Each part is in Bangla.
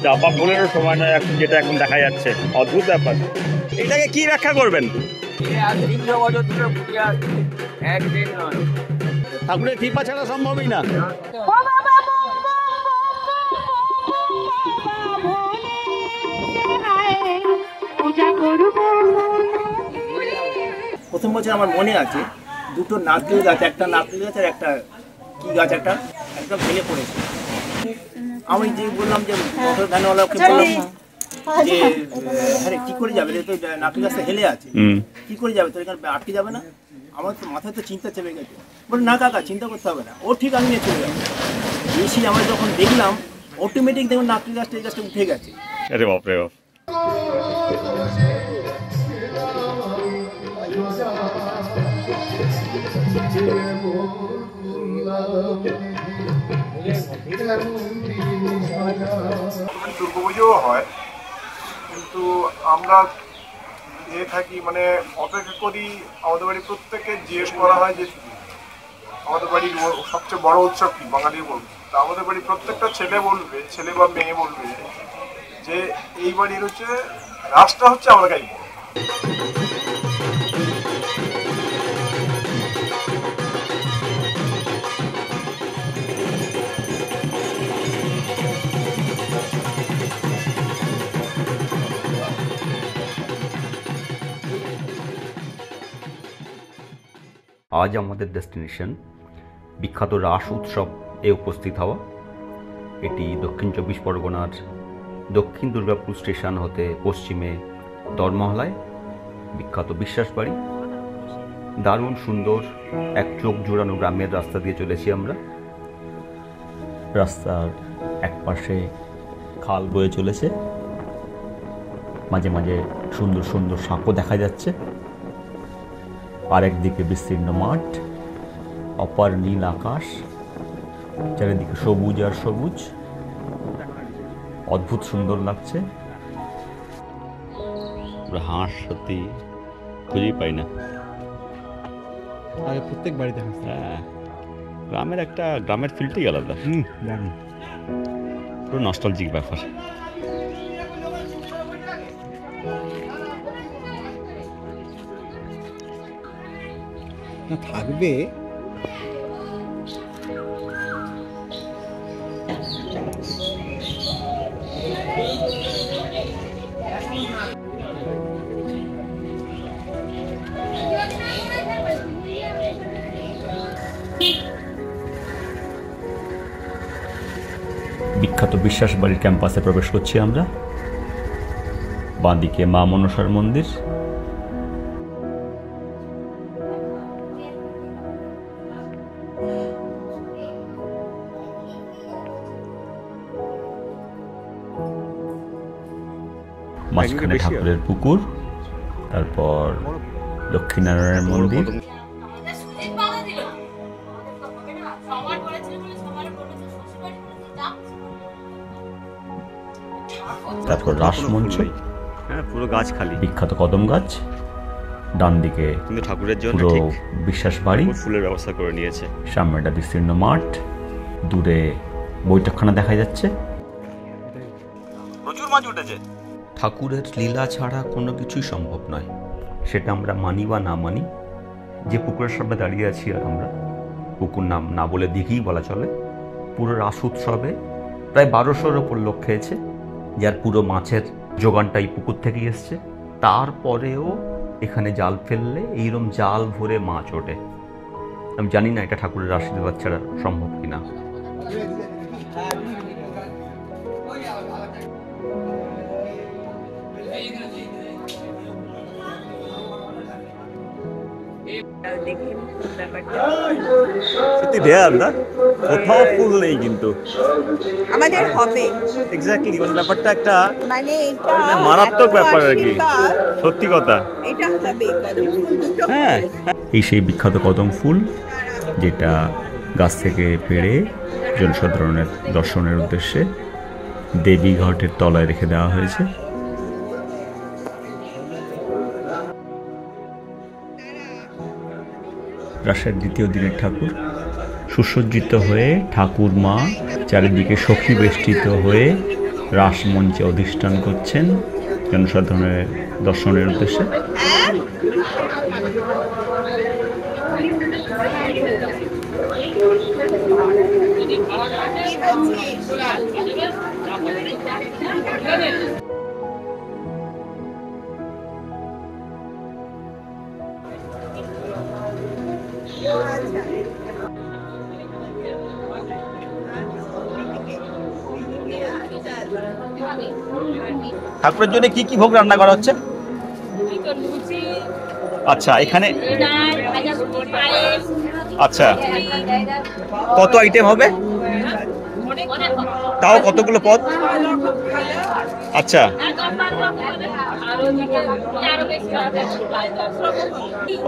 চাপা ফুলেরও সময় নয় এখন, যেটা এখন দেখা যাচ্ছে। অদ্ভুত ব্যাপার। এটাকে কি ব্যাখ্যা করবেন? ঠাকুরের কৃপা ছাড়া সম্ভবই না। প্রথম বছর আমার মনে আছে দুটো নারকেল গাছ, একটা নারকেল গাছ আর একটা কি গাছ একটা একদম ভেঙে পড়েছে। আমি যে বললাম যে মোটর ভ্যানওয়ালাকে বললাম যে হ্যাঁ কি করে যাবে, তো নারকেল গাছটা হেলে আছে, কি করে যাবে, তোর এখানে আটকে যাবে না? আমার তো মাথায় তো চিন্তা চেপে গেছে। বলে না কাকা চিন্তা করতে হবে না, ও ঠিক আমি নিয়ে চলে যাবো। বেশি আমরা যখন দেখলাম অটোমেটিক দেখুন নারকেল গাছটা এই গাছটা উঠে গেছে। আরে বাপরে বাপ। দুর্গাপুজোও হয়, কিন্তু আমরা এ থাকি মানে অপেক্ষা করি। আমাদের বাড়ি প্রত্যেকে জিজ্ঞেস করা হয় যে আমাদের বাড়ির সবচেয়ে বড় উৎসব কি, বাঙালি বলবে। তা আমাদের বাড়ির প্রত্যেকটা ছেলে বলবে, ছেলে বা মেয়ে বলবে যে এই বাড়ির হচ্ছে রাসটা হচ্ছে আমাদের কাছে বড়। আজ আমাদের ডেস্টিনেশন বিখ্যাত রাস উৎসব এ উপস্থিত হওয়া। এটি দক্ষিণ 24 পরগনার দক্ষিণ দুর্গাপুর স্টেশন হতে পশ্চিমে দরমহলায় বিখ্যাত বিশ্বাস বাড়ি। দারুণ সুন্দর এক চোখ জোড়ানো গ্রামের রাস্তা দিয়ে চলেছি আমরা। রাস্তার এক পাশে খাল বয়ে চলেছে, মাঝে মাঝে সুন্দর সুন্দর সাঁকো দেখা যাচ্ছে। আরেকদিকে বিস্তীর্ণ মাঠ, অপার নীল আকাশ, চারিদিকে সবুজ আর সবুজ, অদ্ভুত সুন্দর লাগছে। হাঁস সত্যি খুঁজেই পাই না, আগে প্রত্যেক বাড়িতে হাঁস। হ্যাঁ, গ্রামের ফিলটাই আলাদা। দারুণ, পুরো নস্টালজিক ব্যাপার। না থাকবে। বিখ্যাত বিশ্বাস বাড়ির ক্যাম্পাসে প্রবেশ করছি আমরা। বাঁদিকে মা মনসার মন্দির, মাঝখানে ঠাকুরের পুকুর, তারপর লক্ষ্মীনারায়ণ মন্দির, তারপর রাসমঞ্চ, পুরো গাছ খালি, বিখ্যাত কদম গাছ। ডান দিকে কিন্তু ঠাকুরের জন্য পুরো বিশ্বাস বাড়ি, ফুলের ব্যবস্থা করে নিয়েছে। সামনে একটা বিস্তীর্ণ মাঠ, দূরে বৈঠকখানা দেখা যাচ্ছে। প্রচুর মাছ উঠেছে। ঠাকুরের লীলা ছাড়া কোনো কিছুই সম্ভব নয়, সেটা আমরা মানি বা না মানি। যে পুকুরের সামনে দাঁড়িয়ে আছি আর আমরা, পুকুর নাম না বলে দিঘিই বলা চলে। পুরো রাস উৎসবে প্রায় 1200-র ওপর লোক খেয়েছে, যার পুরো মাছের যোগানটাই পুকুর থেকেই এসছে। তারপরেও এখানে জাল ফেললে এইরকম জাল ভরে মাছ ওঠে। আমি জানি না এটা ঠাকুরের আশীর্বাদ ছাড়া সম্ভব কিনা। সত্যি রেয়ার না, কোথাও ফুল নেই কিন্তু আমাদের হবে এক্স্যাক্টলি, মানে ব্যাপারটা একটা মানে মারাত্মক ব্যাপার আর কি, সত্যি কথা। এটা হবে দুটো। হ্যাঁ, এই সেই বিখ্যাত কদম ফুল, যেটা গাছ থেকে পেড়ে জনসাধারণের দর্শনের উদ্দেশ্যে দেবী ঘাটের তলায় রেখে দেওয়া হয়েছে। রাসের দ্বিতীয় দিনের ঠাকুর সুসজ্জিত হয়ে ঠাকুরমা চারিদিকে সখী বেষ্টিত হয়ে রাসমঞ্চে অধিষ্ঠান করছেন জনসাধারণের দর্শনের উদ্দেশ্যে। ঠাকুরের জন্য কি কি ভোগ রান্না করা হচ্ছে? আচ্ছা, এখানে আচ্ছা কত আইটেম হবে? তাও কতগুলো পদ? আচ্ছা,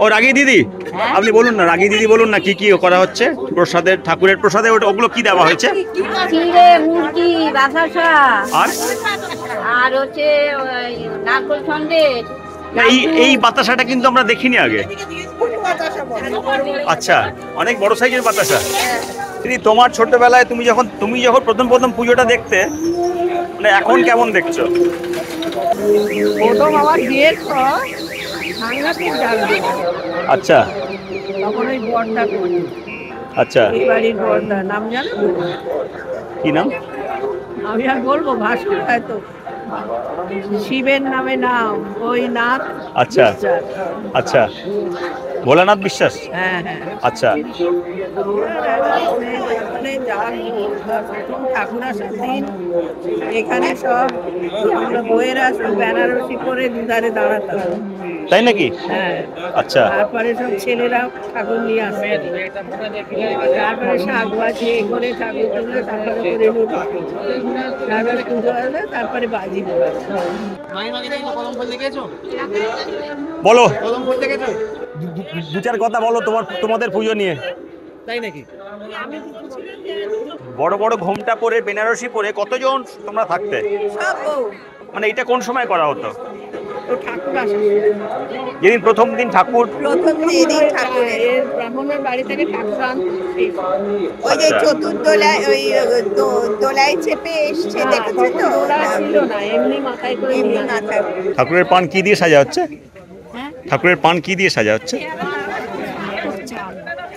ও রাগী দিদি, আপনি বলুন না, রাগী দিদি বলুন না কি কি করা হচ্ছে প্রসাদের, ঠাকুরের প্রসাদে ওগুলো কি দেওয়া হয়েছে? চিড়ে, মুরগি, বাতাসা আর হচ্ছে নারকোল সন্দেশ। এই বাতাসাটা কিন্তু আমরা দেখিনি আগে। আচ্ছা, অনেক বড় সাইজের বাতাসা। দিদি, তোমার ছোটবেলায় তুমি যখন প্রথম পুজোটা দেখতে, মানে এখন কেমন দেখছো? প্রথম আমার বিয়ের পর সাংঘাতিক জানবে আচ্ছা তখন ওই বড়টা করি। আচ্ছা, এই বাড়ির বড়টা নাম জানো? কি নাম? আমি আর বলবো, ভাস্কর হয়তো শিবের নামে নাম, ওই নাথ। আচ্ছা আচ্ছা, ভোলানাথ বিশ্বাস। হ্যাঁ হ্যাঁ। আচ্ছা, প্রথম ঠাকুর আসার দিন এখানে সব আমরা বইয়েরা সব বেনারসি করে দুধারে দাঁড়াতাম। তাই নাকি? হ্যাঁ। আচ্ছা, তারপরে সব ছেলেরা ঠাকুর নিয়ে আসে, তারপরে শাক বাজিয়ে করে ঠাকুর তুলে তারপরে করে তারপরে পুজো হলে তারপরে বাজি বলো। বলো দু চার কথা বলো তোমাদের পুজো নিয়ে। তাই নাকি? বড় বড় ঘোমটা পরে বেনারসি পরে কতজন তোমরা থাকতে? মানে এটা কোন সময় করা হতো? ঠাকুর আসে যেদিন প্রথম দিন ঠাকুর, ব্রাহ্মণের বাড়ি থেকে ঠাকুর আনতে ওই যে চতুর্দোলায় ওই দোলায় চেপে এসছে, দেখেছো তো? ছিল না, এমনি মাথায় করে নিয়ে মাথায়। ঠাকুরের পান কি দিয়ে সাজা হচ্ছে? ঠাকুরের পান কি দিয়ে সাজা হচ্ছে?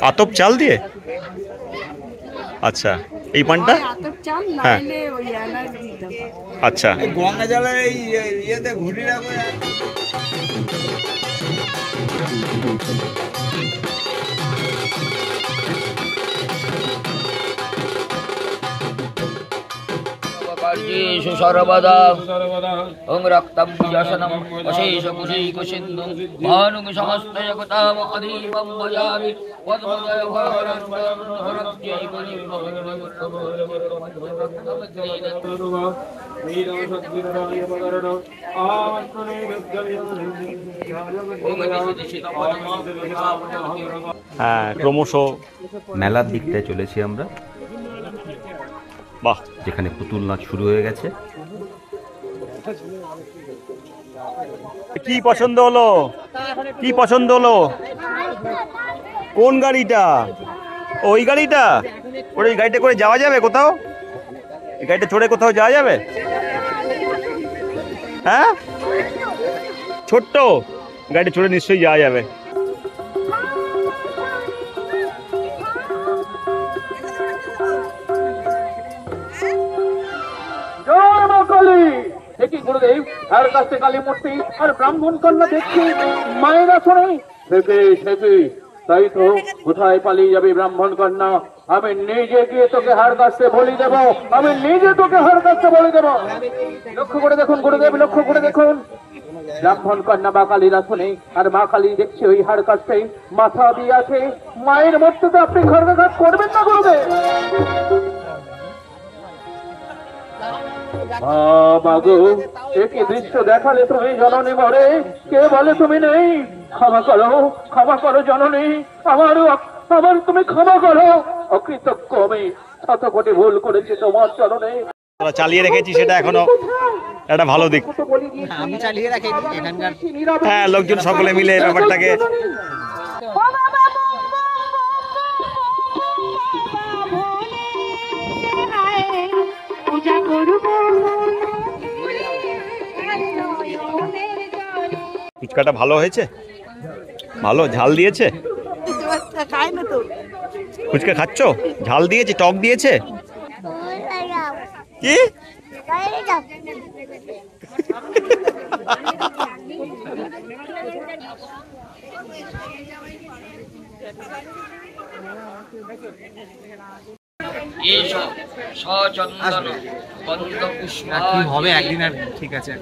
আতপ চাল দিয়ে। আচ্ছা, এই পানটা? হ্যাঁ, আচ্ছা। গঙ্গা জলের ইয়েতে ঘুরি রাখবে। সর্বদা ওং রক্তম যশনম অশেষ কুশৈক সিন্ধু ভানুং সমস্ত জগতাম অধীপম ভজামি পদ্মজয় হ্যাঁ, ক্রমশ মেলার দিকটায় চলেছি আমরা। বাহ, যেখানে পুতুল নাচ শুরু হয়ে গেছে। কি পছন্দ হলো? কি পছন্দ হলো? কোন গাড়িটা? ওই গাড়িটা? ওই গাড়িটা করে যাওয়া যাবে কোথাও? এই গাড়িটা চড়ে কোথাও যাওয়া যাবে? হ্যাঁ, ছোট্ট গাড়িটা চড়ে নিশ্চয়ই যাওয়া যাবে। গুরুদেব, আর কাছে কালী মূর্তি আর ব্রাহ্মণ কন্যা দেখছি মায়ের আসনে থেকে তাই তো কোথায় পালিয়ে যাবে ব্রাহ্মণ কন্যা? আমি নিজে গিয়ে তোকে হার কাছে বলি দেব, আমি নিজে তোকে হার কাছে বলি দেব। লক্ষ্য করে দেখুন গুরুদেব, লক্ষ্য করে দেখুন, ব্রাহ্মণ কন্যা মা কালীর আসনে, আর মা কালী দেখছি ওই হার কাছে মাথা দিয়ে আছে। মায়ের মূর্তিতে আপনি খড়গাঘাত করবেন না গুরুদেব। মাগো, একই দৃশ্য দেখালে তুমি জননী মরে, কে বলে তুমি নেই? ক্ষমা করো জননী, আমার তুমি ক্ষমা করো। অকৃতজ্ঞ আমি, শত কোটি ভুল করেছি তোমার চরণে। চালিয়ে রেখেছি, সেটা এখনো একটা ভালো দিক। আমি চালিয়ে রাখি এখানকার। হ্যাঁ, লোকজন সকলে মিলে ব্যাপারটাকে ফুচকাটা ভালো হয়েছে? ভালো ঝাল দিয়েছে? ফুচকা খাচ্ছ? ঝাল দিয়েছে, টক দিয়েছে? কি হবে একদিন আর ঠিক আছে।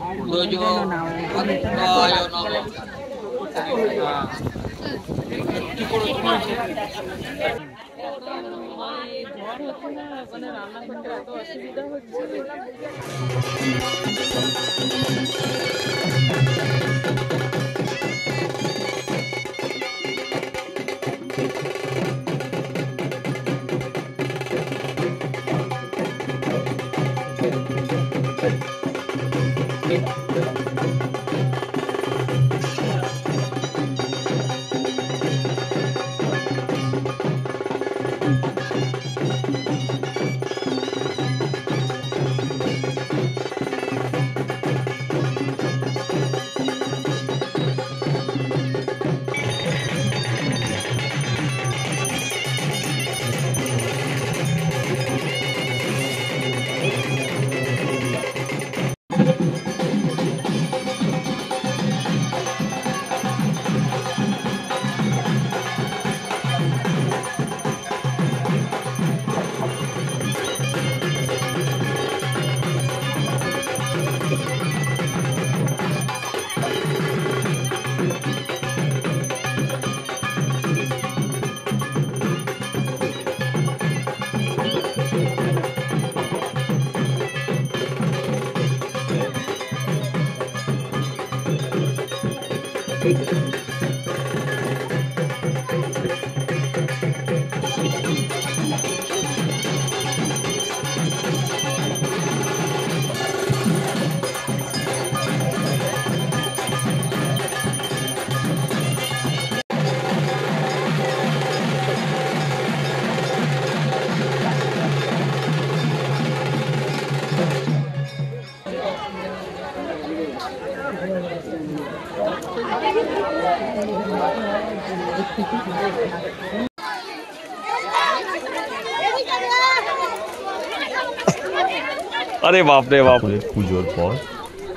আরে বাপ রে বাপ। পুজোর পর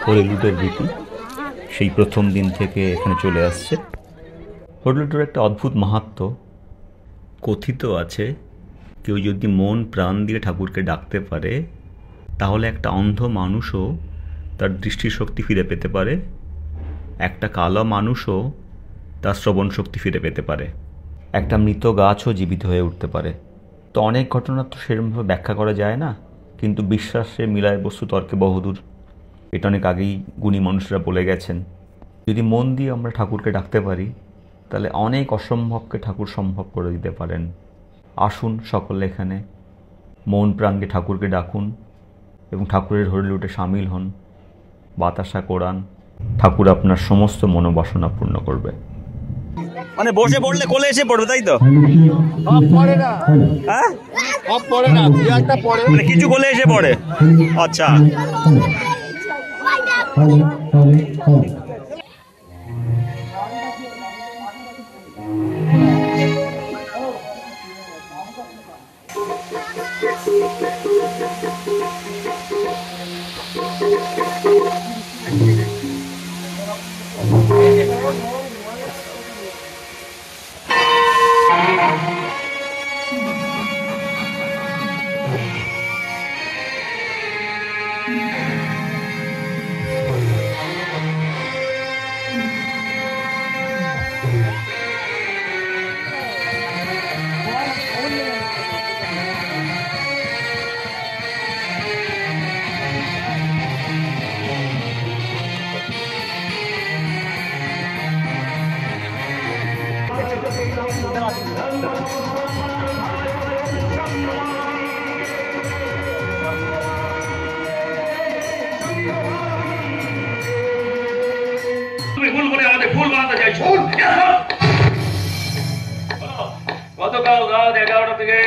হরিলুটের রীতি সেই প্রথম দিন থেকে এখানে চলে আসছে। হরিলুটের একটা অদ্ভুত মাহাত্ম্য। কথিত আছে কেউ যদি মন প্রাণ দিয়ে ঠাকুরকে ডাকতে পারে তাহলে একটা অন্ধ মানুষও তার দৃষ্টিশক্তি ফিরে পেতে পারে, একটা কালো মানুষও তার শ্রবণ শক্তি ফিরে পেতে পারে, একটা মৃত গাছও জীবিত হয়ে উঠতে পারে। তো অনেক ঘটনা তো সেরকমভাবে ব্যাখ্যা করা যায় না, কিন্তু বিশ্বাসে মিলায় বস্তু তর্কে বহুদূর। এটা অনেক আগেই গুণী মানুষরা বলে গেছেন। যদি মন দিয়ে আমরা ঠাকুরকে ডাকতে পারি তাহলে অনেক অসম্ভবকে ঠাকুর সম্ভব করে দিতে পারেন। আসুন সকলে এখানে মন প্রাণ দিয়ে ঠাকুরকে ডাকুন এবং ঠাকুরের হরিলুটে সামিল হন। বাতাসা কোরআন, ঠাকুর আপনার সমস্ত মনোবাসনা পূর্ণ করবে। মানে বসে পড়লে কোলে এসে পড়বে, তাই তো? হ্যাঁ, মানে কিছু কোলে এসে পড়ে। আচ্ছা, গতকাল রাত 11টা থেকে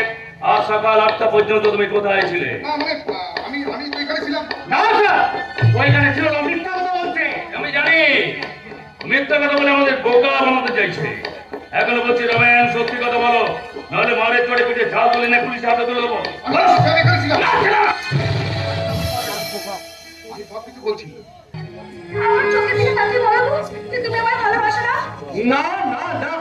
আজ সকাল 8টা পর্যন্ত তুমি কোথায় ছিলে? আমি তো এখানে ওইখানে ছিল না, মিথ্যা কথা বলছে। আমি জানি মিথ্যা কথা বলে আমাদের বোকা বানাতে চাইছে। এখনো বলছি রমেন, সত্যি কথা বলো, নাহলে মারে চড়ে পিঠে ঝাল তুলে না পুলিশ হাতে তুলে দেবো। না না না,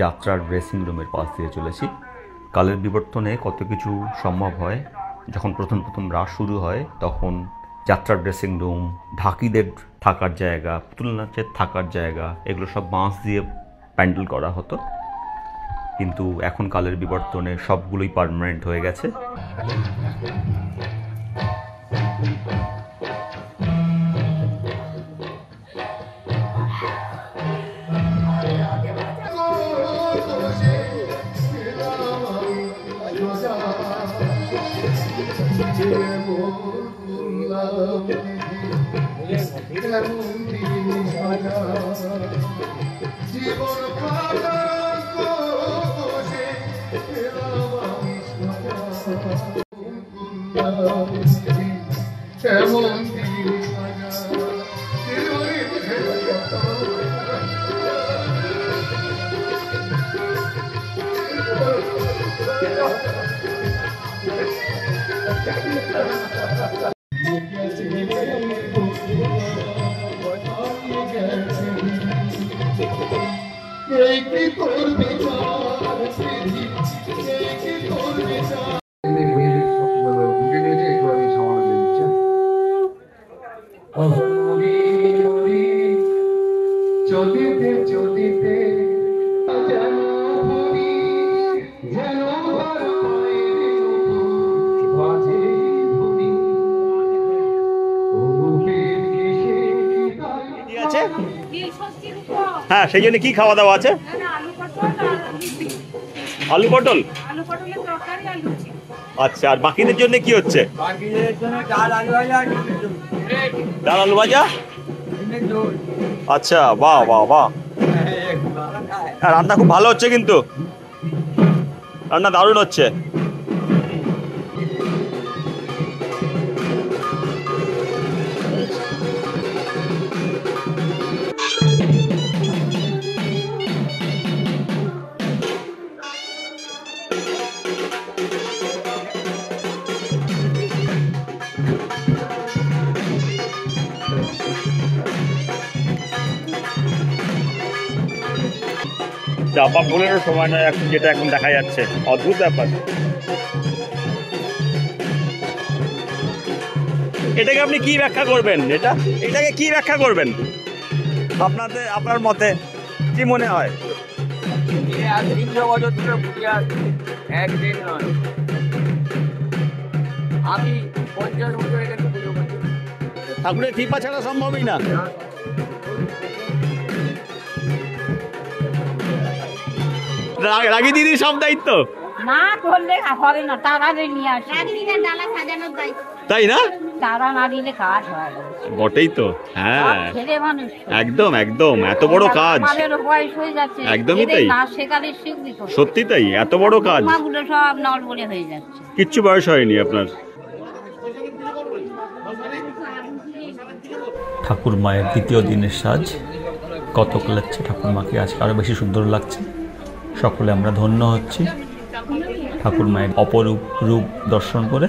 যাত্রার ড্রেসিং রুমের পাশ দিয়ে চলেছি। কালের বিবর্তনে কত কিছু সম্ভব হয়। যখন প্রথম প্রথম রাস শুরু হয় তখন যাত্রার ড্রেসিং রুম, ঢাকিদের থাকার জায়গা, পুতুল নাচের থাকার জায়গা, এগুলো সব বাঁশ দিয়ে প্যান্ডেল করা হতো। কিন্তু এখন কালের বিবর্তনে সবগুলোই পার্মানেন্ট হয়ে গেছে। হ্যাঁ, সেই জন্য কি খাওয়া দাওয়া আছে? আলু পটল। আচ্ছা, আর বাকিদের জন্য কি হচ্ছে? ডাল আলু ভাজা। আচ্ছা, বাহ বাহ বাহ, রান্না খুব ভালো হচ্ছে, কিন্তু রান্না দারুণ হচ্ছে। চাপা ফুলেরও সময় নয় এখন, যেটা এখন দেখা যাচ্ছে, অদ্ভুত ব্যাপার। এটাকে আপনি কি ব্যাখ্যা করবেন? এটাকে কি ব্যাখ্যা করবেন আপনার মতে কি মনে হয়? আমি 50 বছর এখানে পুজো করছি। ঠাকুরের কৃপা ছাড়া সম্ভবই না। রাগী দিদি সব দায়িত্ব না করলে হবে না, তারা নিয়ে আসে। ডালা সাজানোর দায়িত্ব, তাই না? তারা না দিলে কাজ হয় বটেই তো। হ্যাঁ, ছেলে মানুষ, একদম একদম, এত বড় কাজ, বয়স হয়ে যাচ্ছে, একদমই তাই, না শেখালে শিখবি তো। সত্যি তাই, এত বড় কাজ, মাগুলো সব নল বলে হয়ে যাচ্ছে। কিচ্ছু বয়স হয়নি আপনার। ঠাকুর মায়ের দ্বিতীয় দিনের সাজ কতক লাগছে, ঠাকুর মাকে আজকে আরও বেশি সুন্দর লাগছে। সকলে আমরা ধন্য হচ্ছি ঠাকুর মায়ের অপরূপ রূপ দর্শন করে।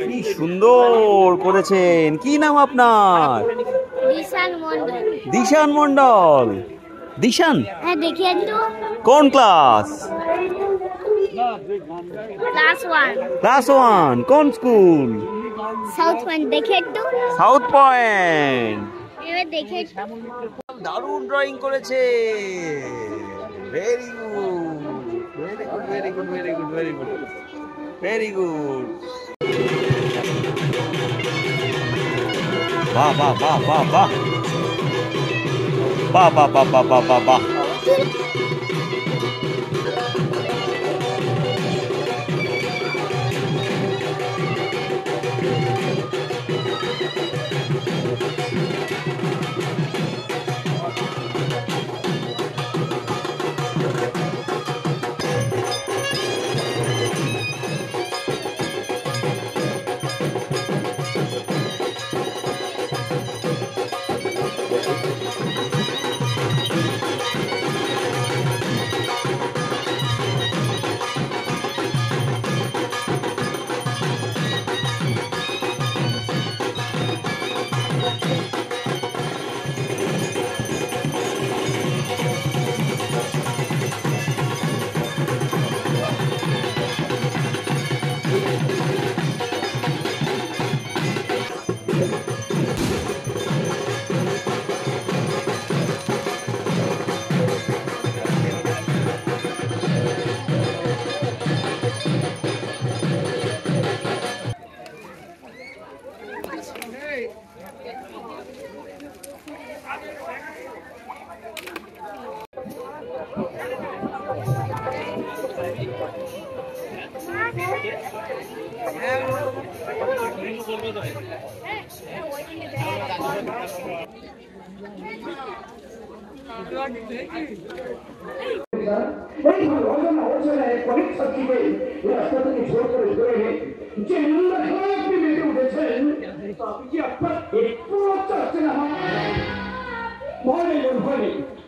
কি সুন্দর করেছেন। কি নাম আপনার? দিশান মন্ডল। দিশান, হ্যাঁ দেখিয়ে তো। কোন ক্লাস? ক্লাস 1। কোন স্কুল? South point. দেখে তো। South point. এবার দেখে দারুণ ড্রয়িং করেছে। Very good, very good, very good, very good, very good, very good. বাহ বাহ বাহ বাহ বাহ বাহ বাহ বাহ বাহ বাহ বাহ বাহ।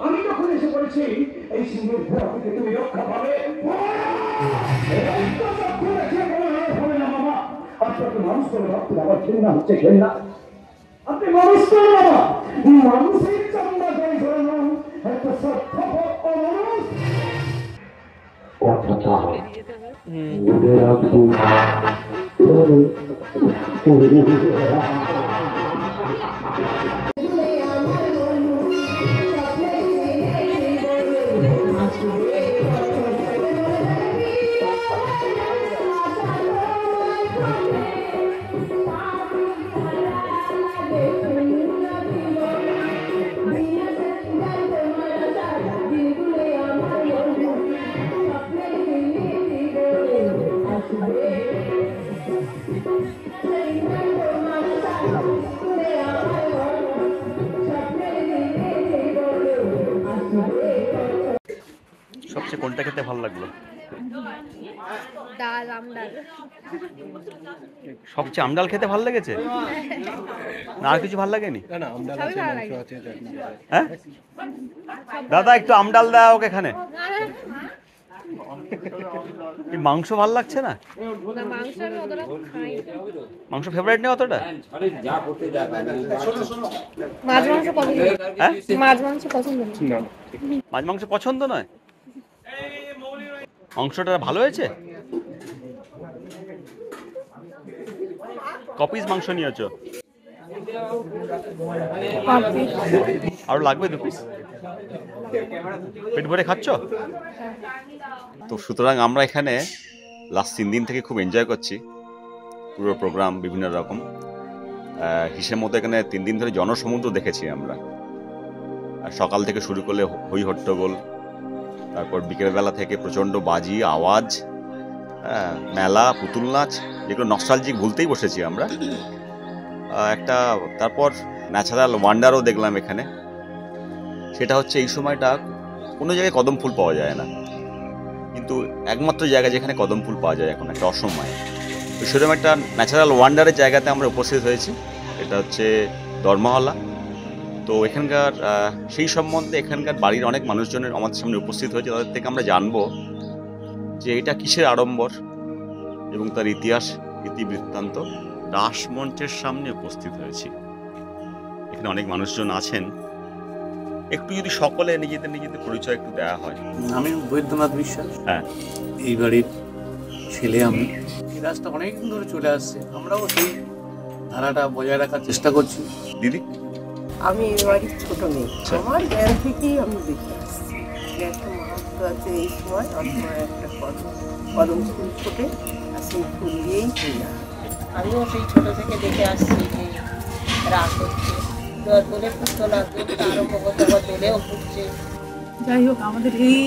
আমি যখন এসে পড়েছি এই সিংহের ভয় থেকে তুমি রক্ষা পাবে না মামা। আপনাকে মানুষ করে ভাবতে আবার ঘেন্না হচ্ছে, ঘেন্না। আপনি মানুষ করে বাবা, মানুষের চামড়া গায়ে ধরানো একটা স্বার্থপর অমানুষ। কথাটা মনে রাখুন। সবচেয়ে কোনটা খেতে ভালো লাগলো? ডাল, আমডাল। সবচেয়ে আমডাল খেতে ভালো লেগেছে না আর কিছু ভালো লাগেনি? হ্যাঁ দাদা একটু আমডাল দাও ওকে এখানে। মাংস ভালো লাগছে না? মাংস ফেভারিট নেই অতটা? মাছ মাংস পছন্দ নয়? মাংসটা ভালো হয়েছে? কপিস মাংস নিয়েছো? আরো লাগবে 2 পিস? পেট ভরে খাচ্ছ তো? সুতরাং আমরা এখানে লাস্ট 3 দিন থেকে খুব এনজয় করছি পুরো প্রোগ্রাম বিভিন্ন রকম। হিসেব মতো এখানে 3 দিন ধরে জনসমুদ্র দেখেছি আমরা। সকাল থেকে শুরু করলে হই হট্টগোল, তারপর বিকেলবেলা থেকে প্রচণ্ড বাজি আওয়াজ, মেলা, পুতুল নাচ, যেগুলো নস্টালজিক ভুলতেই বসেছি আমরা। তারপর ন্যাচারাল ওয়ান্ডারও দেখলাম এখানে। সেটা হচ্ছে এই সময়টা কোনো জায়গায় কদম ফুল পাওয়া যায় না, কিন্তু একমাত্র জায়গা যেখানে কদম ফুল পাওয়া যায় এখন একটা অসময়ে। তো সেরকম একটা ন্যাচারাল ওয়ান্ডারের জায়গাতে আমরা উপস্থিত হয়েছি। এটা হচ্ছে ধর্মহলা। তো এখানকার সেই সম্বন্ধে এখানকার বাড়ির অনেক মানুষজনের আমাদের সামনে উপস্থিত হয়েছে। তাদের থেকে আমরা জানবো যে এটা কিসের আড়ম্বর এবং তার ইতিহাস ইতিবৃত্তান্ত। রাসমঞ্চের সামনে উপস্থিত হয়েছি। এখানে অনেক মানুষজন আছেন। একটু যদি সকলে নিজেদের পরিচয় একটু দেওয়া হয়। আমি বৈদ্যনাথ বিশ্বাস। হ্যাঁ, এই বাড়ির ছেলে আমি। এই রাস্তা অনেকদিন ধরে চলে আসছে, আমরাও সেই ধারাটা বজায় রাখার চেষ্টা করছি। দিদি? আমি এই বাড়ির ছোট মেয়ে। আমার জ্ঞান থেকেই আমি দেখে আসছি একটা মাহাত্ম আছে। এই সময় আমার একটা কদম ফুল ফোটে, আর সেই ফুল দিয়েই পূজা। আমিও সেই ছোট থেকে দেখে আসছি যে রাস হচ্ছে, দোলে পুতলা দোলটা আরম্ভ করতে আবার দোলেও ফুটছে। যাই হোক, আমাদের এই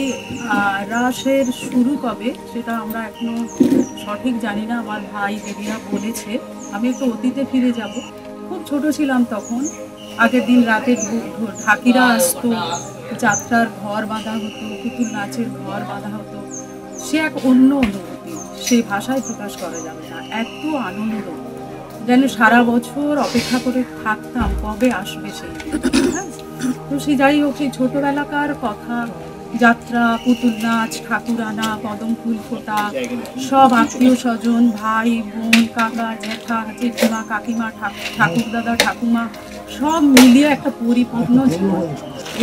রাসের শুরু কবে সেটা আমরা এখনো সঠিক জানি না। আমার ভাই দিদিরা বলেছে। আমি একটু অতীতে ফিরে যাব। খুব ছোট ছিলাম তখন। আগের দিন রাতে ঢাকিরা আসতো, যাত্রার ঘর বাঁধা হতো, পুতুল নাচের ঘর বাঁধা হতো। সে এক অন্য অনুভূতি, সে ভাষায় প্রকাশ করা যাবে না। এত আনন্দ যেন সারা বছর অপেক্ষা করে থাকতাম কবে আসবে সেই দিন। তো সে যাই হোক, সেই ছোটবেলাকার কথা, যাত্রা, পুতুল নাচ, ঠাকুর আনা, কদম ফুল ফোটা, সব আত্মীয় স্বজন, ভাই বোন, কাকা জ্যাঠা, জেঠিমা, কাকিমা, ঠাকুরদাদা, ঠাকুমা, সব মিলিয়ে একটা পরিপূর্ণ জীবন।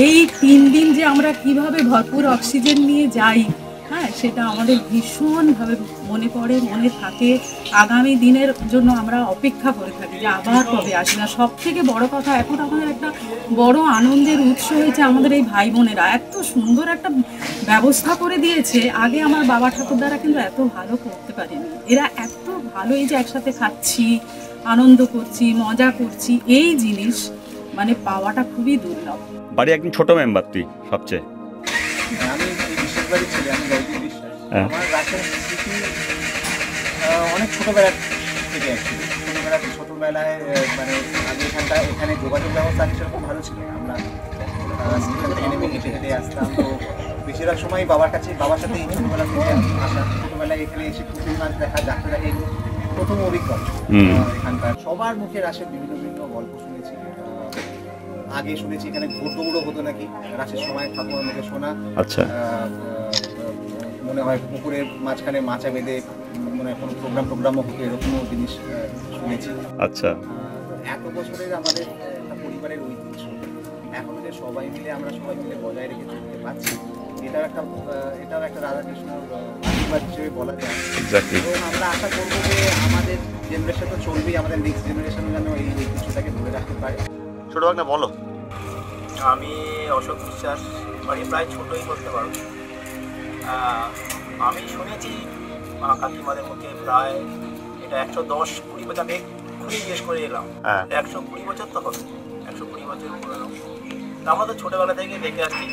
এই 3 দিন যে আমরা কিভাবে ভরপুর অক্সিজেন নিয়ে যাই, হ্যাঁ, সেটা আমাদের ভীষণভাবে মনে পড়ে, মনে থাকে। আগামী দিনের জন্য আমরা অপেক্ষা করে থাকি যে আবার কবে আসবে। আর সব থেকে বড় কথা, এখন আমাদের একটা বড় আনন্দের উৎস হয়েছে আমাদের এই ভাই বোনেরা। এত সুন্দর একটা ব্যবস্থা করে দিয়েছে। আগে আমার বাবা ঠাকুরদারা কিন্তু এত ভালো করতে পারেনি। এরা এত ভালো, এই যে একসাথে খাচ্ছি, আনন্দ করছি, মজা করছি, এই জিনিস মানে পাওয়াটা খুবই দুর্লভ। বাড়ি একদম ছোট মেম্বার তুই সবচেয়ে। আমি এই বিশ্বাস বাড়ি ছিলাম, আমি জয়দীপ বিশ্বাস। আমার রাসের স্মৃতি অনেক ছোটোবেলার থেকে অ্যাকচুয়ালি। ছোটোবেলায় মানে আমি এখানে যোগাযোগ ব্যবস্থা সেরকম ভালো ছিল। আমরা এখানে নেমে হেঁটে হেঁটে আসতাম। তো বেশিরভাগ সময় বাবার সাথে এই ছোটোবেলা থেকে আসা, ছোটোবেলায় এখানে এসে পুতুল নাচ দেখা, যাত্রা দেখা, এগুলো প্রথম অভিজ্ঞতা। এখানকার সবার মুখে রাসের বিভিন্ন বিভিন্ন গল্প শুনেছি। আগে শুনেছি এখানে ঘোড়দৌড়ও হতো নাকি রাসের সময়, ঠাকুমার মুখে শোনা। আচ্ছা, মনে হয় পুকুরের মাঝখানে মাচা বেঁধে মনে হয় কোনো প্রোগ্রামও হতো, এরকমও জিনিস শুনেছি। আচ্ছা, এত বছরের আমাদের একটা পরিবারের ঐতিহ্য এখনো যে আমরা সবাই মিলে বজায় রেখে চলতে পারছি, এটাও একটা রাধাকৃষ্ণর আশীর্বাদ হিসেবে বলা যায়। এবং আমরা আশা করবো যে আমাদের জেনারেশন তো চলবেই, আমাদের নেক্সট জেনারেশন যেন এই ঐতিহ্যটাকে ধরে রাখতে পারে। ছোট ভাগনা বলো। আমি অশোক বিশ্বাস, বাড়ি প্রায় ছোটই করতে পারো। আমি শুনেছি মা কাকিমাদের মুখে প্রায় এটা 110-20 বছর, আমি খুবই জিজ্ঞেস করে এলাম। 120 বছর তো হবে, 120 বছর পুরনো। আমরা তো ছোটোবেলা থেকে দেখে আসছি।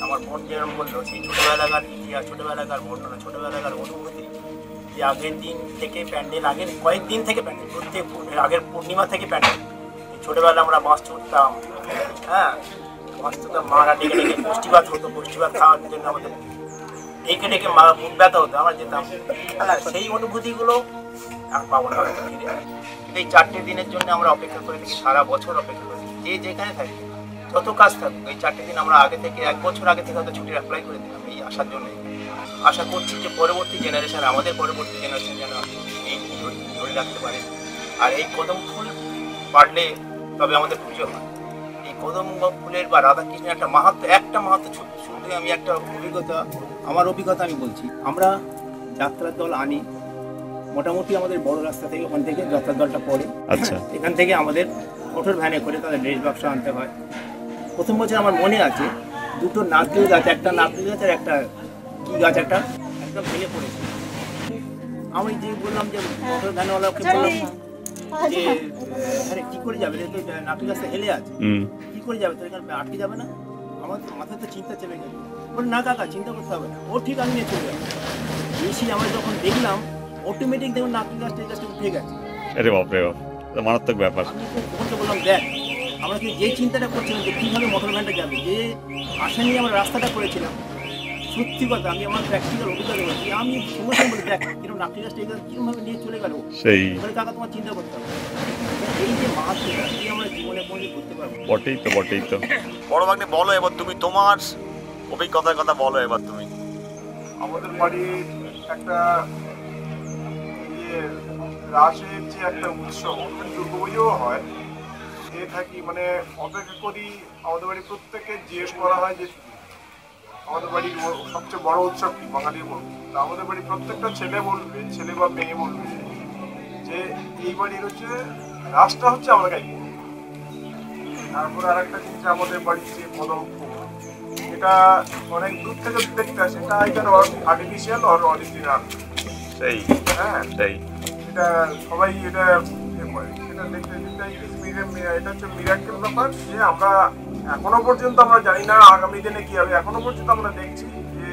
আমার বোন যেরকম বললো, সেই ছোটোবেলাকার ইতিহাস, ছোটোবেলাকার বর্ণনা, ছোটোবেলাকার অনুভূতি, যে আগের দিন থেকে প্যান্ডেল, আগের কয়েকদিন থেকে প্যান্ডেল, প্রত্যেক আগের পূর্ণিমা থেকে প্যান্ডেল। ছোটোবেলা আমরা বাঁশ চড়তাম, হ্যাঁ, বাঁশ চড়তাম, মারা ডেকে ডেকে পুষ্টিভাত হতো, পুষ্টিভাত খাওয়ার জন্য আমাদের ডেকে ডেকে মা বুক ব্যথা হতো, আমরা যেতাম। সেই অনুভূতিগুলো আর পাবো না ফিরে। এই 4টে দিনের জন্য আমরা অপেক্ষা করে থাকি, সারা বছর অপেক্ষা করি। যে যেখানে থাকি, যত কাজ থাকুক, এই 4টে দিন আমরা আগে থেকে 1 বছর আগে থেকে হয়তো ছুটির অ্যাপ্লাই করে দিলাম এই আসার জন্য। আশা করছি যে পরবর্তী জেনারেশন, আমাদের পরবর্তী জেনারেশন যেন এই ধরে রাখতে পারে। আর এই কদম ফুল পারলে তবে আমাদের পুজো হয়। এই কদম ফুলের বা রাধাকৃষ্ণের একটা মাহাত্ম্য শুনতে আমি একটা আমার অভিজ্ঞতা আমি বলছি। আমরা যাত্রার দল আনি মোটামুটি আমাদের বড় রাস্তা থেকে, ওখান থেকে যাত্রার দলটা পড়ে। আচ্ছা, এখান থেকে আমাদের মোটর ভ্যানে করে তাদের ড্রেস বাক্স আনতে হয়। প্রথম বছর আমার মনে আছে, 2টো নারকেল গাছ, একটা নারকেল গাছ আর একটা কি গাছ একটা একদম ফেলে পড়েছে। আমি যে বললাম যে মোটর ভ্যানওয়ালাকে বললাম যে আরে কি করে যাবে, তো নারকেল গাছটা হেলে আছে, কি করে যাবে, তো এখানে আটকে যাবে না? আমার মাথায় তো চিন্তা চেপে গেল। বলে না কাকা, চিন্তা করতে হবে না, ও ঠিক আমি নিয়ে চলে যাবো। বেশি আমরা যখন দেখলাম অটোমেটিক দেখুন নারকেল গাছটা এই গাছটা উঠে গেছে। আরে বাপরে বাপ, মারাত্মক ব্যাপার। আমি তখন বললাম, দেখ আমরা কি যে চিন্তাটা করছিলাম যে কীভাবে মোটর ভ্যানটা যাবে, যে আশা নিয়ে আমরা রাস্তাটা করেছিলাম, সত্যি কথা আমি আমার প্র্যাকটিক্যাল অভিজ্ঞতা বলছি। আমি সঙ্গে সঙ্গে বলি, দেখ কিরকম নারকেল গাছটা এই গাছ কীরকমভাবে নিয়ে চলে গেল। সেই বলে কাকা তোমার চিন্তা করতে হবে, এই যে মাহাত্ম্যটা এই আমরা জীবনে পৌঁছে করতে পারবো। বটেই তো বড় ভাগ্নে বলো, এবার তুমি তোমার অভিজ্ঞতার কথা বলো। এবার তুমি। আমাদের বাড়ির একটা রাসের যে একটা উৎসব, দুর্গাপুজোও হয়, এ থাকি মানে অপেক্ষা করি। আমাদের বাড়ি প্রত্যেকে জিজ্ঞেস করা হয় যে আমাদের বাড়ির সবচেয়ে বড় উৎসব কি, বাঙালির বলবে। তা আমাদের বাড়ির প্রত্যেকটা ছেলে বলবে, ছেলে বা মেয়ে বলবে যে এই বাড়ির হচ্ছে রাসটা হচ্ছে আমরা গাইব। তারপর আর একটা জিনিস, আমাদের বাড়ির যে কদম ফুল, এটা অনেক দূর থেকে দেখতে আসে, এটা এটার আর্টিফিশিয়াল আর অরিজিনাল। সেই, হ্যাঁ, সেই এটা সবাই এটা ইয়ে করে, এটা এটা হচ্ছে মিরাক্কেল ব্যাপার যে আমরা এখনো পর্যন্ত আমরা জানি না আগামী দিনে কি হবে, এখনো পর্যন্ত আমরা দেখছি যে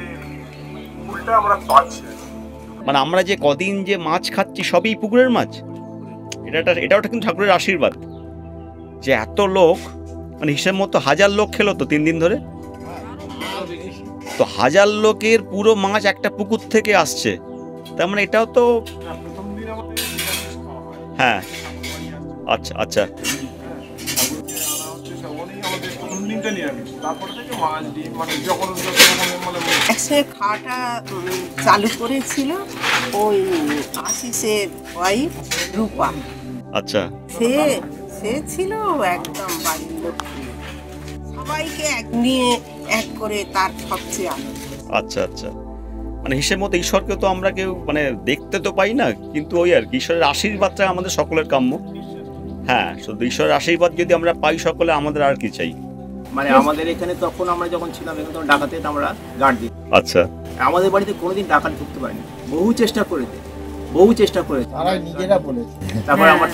ফুলটা আমরা পাচ্ছি। মানে আমরা যে কদিন যে মাছ খাচ্ছি সবই পুকুরের মাছ, এটাও কিন্তু ঠাকুরের আশীর্বাদ যে এত লোক, মানে হিসেব মতো 1000 লোক খেলো তো 3 দিন ধরে, তো 1000 লোকের পুরো মাছ একটা পুকুর থেকে আসছে, তার মানে এটাও তো হ্যাঁ। আচ্ছা আচ্ছা, খাওয়াটা চালু করেছিল ওই আশিসের ওয়াইফ রূপা। আচ্ছা, সে ছিল একদম বাড়ির লোক, সবাইকে এক নিয়ে এক করে তার সবচেয়ে আনন্দ। আচ্ছা আচ্ছা, মানে হিসেব মতো ঈশ্বরকে তো আমরা কেউ মানে দেখতে তো পাই না, কিন্তু ওই আর কি ঈশ্বরের আশীর্বাদটা আমাদের সকলের কাম্য। হ্যাঁ, শুধু ঈশ্বরের আশীর্বাদ যদি আমরা পাই সকলে, আমাদের আর কি চাই। মানে আমাদের এখানে তখন আমরা যখন ছিলাম এখানে তখন ডাকাতে আমরা গার্ড দিই। আচ্ছা, আমাদের বাড়িতে কোনোদিন ডাকাত ঢুকতে পারেনি, বহু চেষ্টা করেছে তারা নিজেরা বলেছে। তারপরে আমার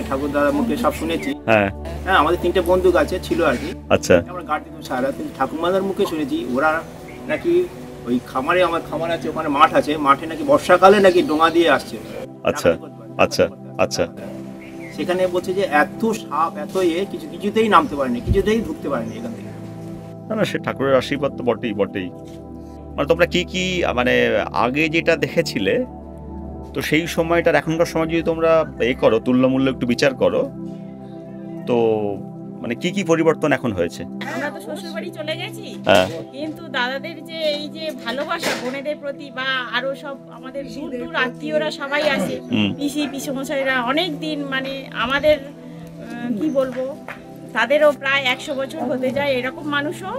ঠাকুর দাদার মুখে সব শুনেছি। হ্যাঁ, আমাদের 3টে বন্দুক আছে ছিল আর কি। আচ্ছা, আমরা গার্ড দিতাম সারা, কিন্তু ঠাকুরমাদার মুখে শুনেছি ওরা নাকি ওই খামারে, আমার খামার আছে ওখানে মাঠ আছে, মাঠে নাকি বর্ষাকালে নাকি ডোঙা দিয়ে আসছে। আচ্ছা আচ্ছা আচ্ছা, সেখানে বলছে যে এত সাপ এত কিছুতেই নামতে পারেনি, কিছুতেই ঢুকতে পারেনি এখান থেকে। না সে ঠাকুরের আশীর্বাদ তো বটেই। মানে তোমরা কি মানে আগে যেটা দেখেছিলে, তো সেই সময়টার এখনকার সময় যদি তোমরা করো তুল্যমূল্য একটু বিচার করো, তো মানে কি পরিবর্তন এখন হয়েছে? আমরা তো শ্বশুর বাড়ি চলে গেছি, কিন্তু দাদাদের যে এই যে ভালোবাসা বোনেদের প্রতি, বা আরো সব আমাদের দূর আত্মীয়রা সবাই আসে, পিসমশাইরা অনেক দিন, মানে আমাদের কি বলবো, তাদেরও প্রায় 100 বছর হতে যায়, এরকম মানুষও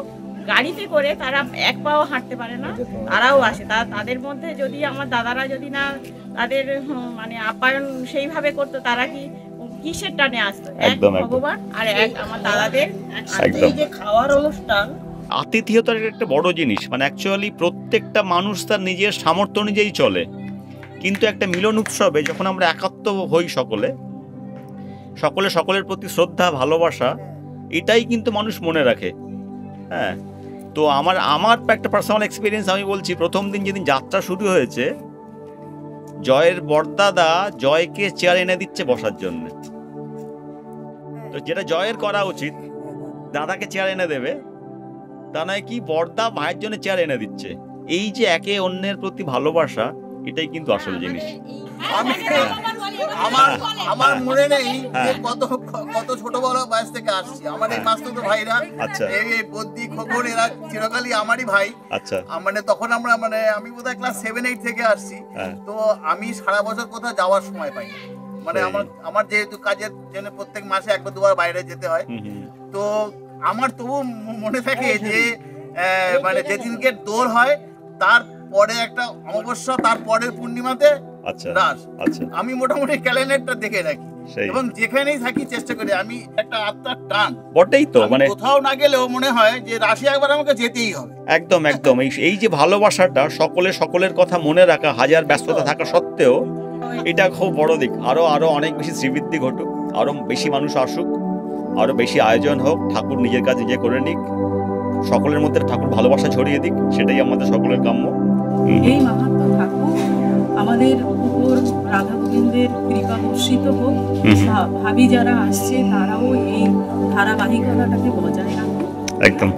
গাড়িতে করে তারা এক পাও হাঁটতে পারে না, তারাও আসে। তাদের মধ্যে যদি আমার দাদারা যদি না তাদের মানে আপ্যায়ন সেইভাবে করতো, তারা কিসের টানে আসতো? এক ভগবান আর এক আমার দাদাদের এই যে খাওয়ার অনুষ্ঠান, আতিথেয়তার একটা বড় জিনিস। মানে অ্যাকচুয়ালি প্রত্যেকটা মানুষ তার নিজের সামর্থ্য অনুযায়ী চলে, কিন্তু একটা মিলন উৎসবে যখন আমরা একাত্ম হই সকলের প্রতি শ্রদ্ধা ভালোবাসা, এটাই কিন্তু মানুষ মনে রাখে। হ্যাঁ, তো আমার একটা পার্সোনাল এক্সপিরিয়েন্স আমি বলছি। প্রথম দিন যেদিন যাত্রা শুরু হয়েছে, জয়ের বড়দাদা জয়কে চেয়ার এনে দিচ্ছে বসার জন্য, তো যেটা জয়ের করা উচিত, দাদাকে চেয়ার এনে দেবে, তা নয় কি বড়দা ভাইয়ের জন্য চেয়ার এনে দিচ্ছে। এই যে একে অন্যের প্রতি ভালোবাসা, এটাই কিন্তু আসল জিনিস। আমার মনে নেই যে কত ছোট বড় বয়স থেকে আসছি। আমার এই মাস্তুতো ভাইরা, এই বদ্দি খোকন, এরা চিরকালই আমারই ভাই। আচ্ছা, মানে তখন আমরা আমি বোধহয় ক্লাস 7-8 থেকে আসছি, তো আমি সারা বছর কোথাও যাওয়ার সময় পাই। মানে আমার যেহেতু কাজের জন্য প্রত্যেক মাসে 1 বা 2 বার বাইরে যেতে হয়, তো আমার তবু মনে থাকে যে মানে যেদিনকে দোল হয় তার পরে একটা অমাবস্যা, তার পরের পূর্ণিমাতে রাস। আমি মোটামুটি ক্যালেন্ডারটা দেখে রাখি, এবং যেখানেই থাকি চেষ্টা করি, আমি একটা আত্মার টান বটেই তো, মানে কোথাও না গেলেও মনে হয় যে রাশি একবার আমাকে যেতেই হবে। একদম এই যে ভালোবাসাটা, সকলের কথা মনে রাখা, হাজার ব্যস্ততা থাকা সত্ত্বেও, এটা খুব বড় দিক। আরো অনেক বেশি শ্রীবৃদ্ধি ঘটুক, আরো বেশি মানুষ আসুক, আরো বেশি আয়োজন হোক, ঠাকুর নিজের কাজ নিজে করে নিক, সকলের মধ্যে ঠাকুর ভালোবাসা ছড়িয়ে দিক, সেটাই আমাদের সকলের কাম্য। এই মাহাত্ম্য থাকুক, আমাদের উপর রাধা গোবিন্দের কৃপা বর্ষিত হোক, ভাবি যারা আসছে তারাও এই ধারাবাহিকতাটাকে বজায় রাখুক। একদম।